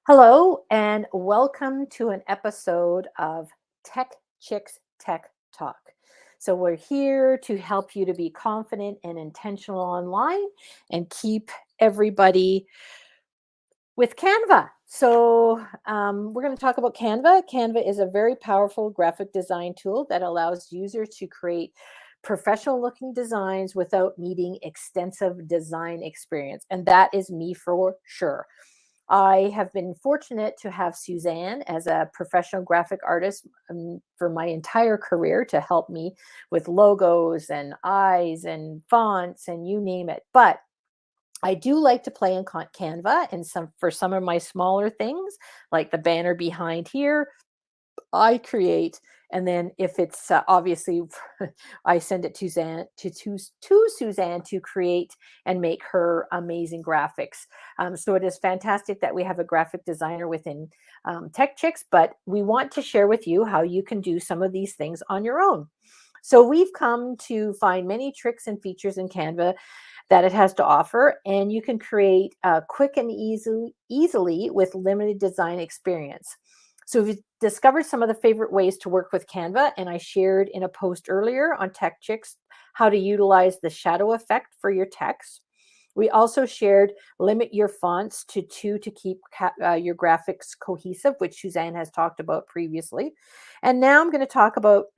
Hello, and welcome to an episode of Tech Chicks Tech Talk. So, we're here to help you to be confident and intentional online and keep everybody with Canva. We're going to talk about Canva. Canva is a very powerful graphic design tool that allows users to create professional looking designs without needing extensive design experience. And that is me for sure. I have been fortunate to have Suzanne as a professional graphic artist for my entire career to help me with logos and eyes and fonts and you name it. But I do like to play in Canva and some of my smaller things, like the banner behind here. I create, and then if it's obviously, I send it to Suzanne to create and make her amazing graphics. So it is fantastic that we have a graphic designer within Tech Chicks, but we want to share with you how you can do some of these things on your own. So we've come to find many tricks and features in Canva that it has to offer, and you can create quick and easily with limited design experience. So we've discovered some of the favorite ways to work with Canva, and I shared in a post earlier on Tech Chicks how to utilize the shadow effect for your text. We also shared limit your fonts to two to keep your graphics cohesive, which Suzanne has talked about previously. And now I'm going to talk about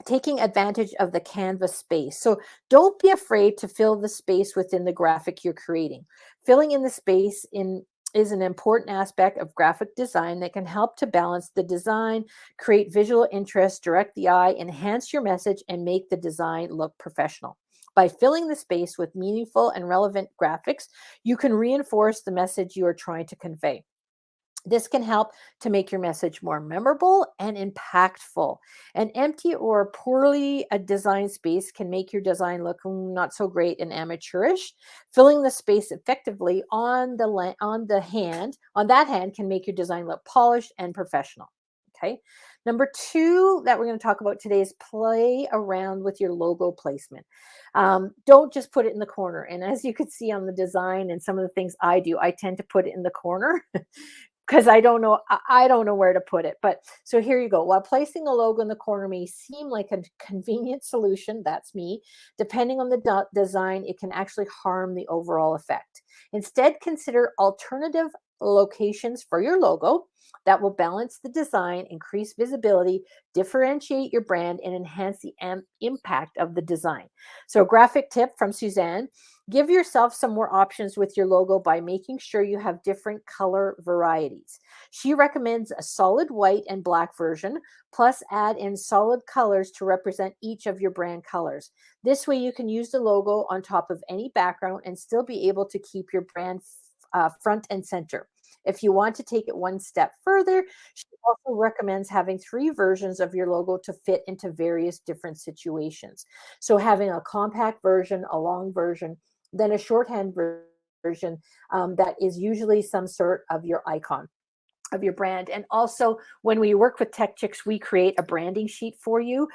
taking advantage of the canvas space. So don't be afraid to fill the space within the graphic you're creating. Filling in the space is an important aspect of graphic design that can help to balance the design, create visual interest, direct the eye, enhance your message, and make the design look professional. By filling the space with meaningful and relevant graphics, you can reinforce the message you are trying to convey. This can help to make your message more memorable and impactful. An empty or poorly designed space can make your design look not so great and amateurish. Filling the space effectively on that hand can make your design look polished and professional. Okay. Number two that we're going to talk about today is play around with your logo placement. Don't just put it in the corner. And as you can see on the design and some of the things I do, I tend to put it in the corner because I don't know where to put it. But so here you go. While placing a logo in the corner may seem like a convenient solution, that's me, depending on the design, it can actually harm the overall effect. Instead, consider alternative locations for your logo that will balance the design, increase visibility, differentiate your brand, and enhance the impact of the design. So, a graphic tip from Suzanne: give yourself some more options with your logo by making sure you have different color varieties. She recommends a solid white and black version, plus add in solid colors to represent each of your brand colors. This way, you can use the logo on top of any background and still be able to keep your brand front and center. If you want to take it one step further, she also recommends having three versions of your logo to fit into various different situations. So, having a compact version, a long version, then a shorthand version that is usually some sort of your icon of your brand. And also, when we work with Tech Chicks, we create a branding sheet for you,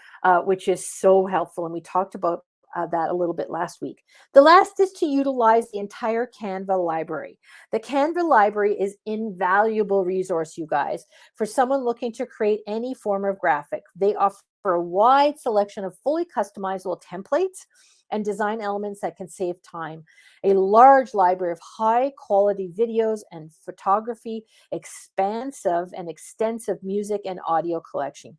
which is so helpful. And we talked about that a little bit last week. The last is to utilize the entire Canva library. The Canva library is invaluable resource, you guys, for someone looking to create any form of graphic. They offer a wide selection of fully customizable templates and design elements that can save time. A large library of high quality videos and photography, expansive and extensive music and audio collection.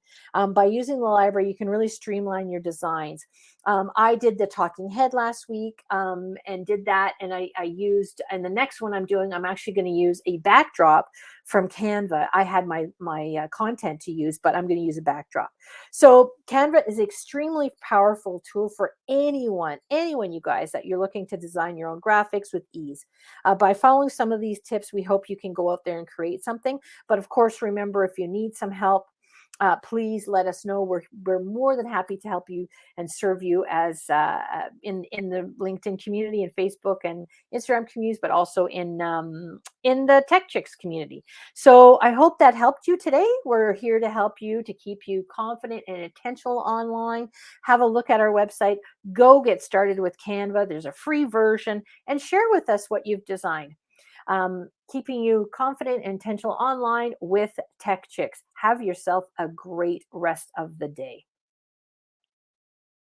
By using the library, you can really streamline your designs. I did the talking head last week and did that. And I used, and the next one I'm actually going to use a backdrop from Canva. I had my content to use, but I'm going to use a backdrop. So Canva is an extremely powerful tool for anyone, you guys, that you're looking to design your own graphics with ease. By following some of these tips, we hope you can go out there and create something. But of course, remember, if you need some help, please let us know. We're more than happy to help you and serve you as in the LinkedIn community and Facebook and Instagram communities, but also in the Tech Chicks community. So I hope that helped you today. We're here to help you to keep you confident and intentional online. Have a look at our website. Go get started with Canva. There's a free version, and share with us what you've designed. keeping you confident and intentional online with Tech Chicks. Have yourself a great rest of the day.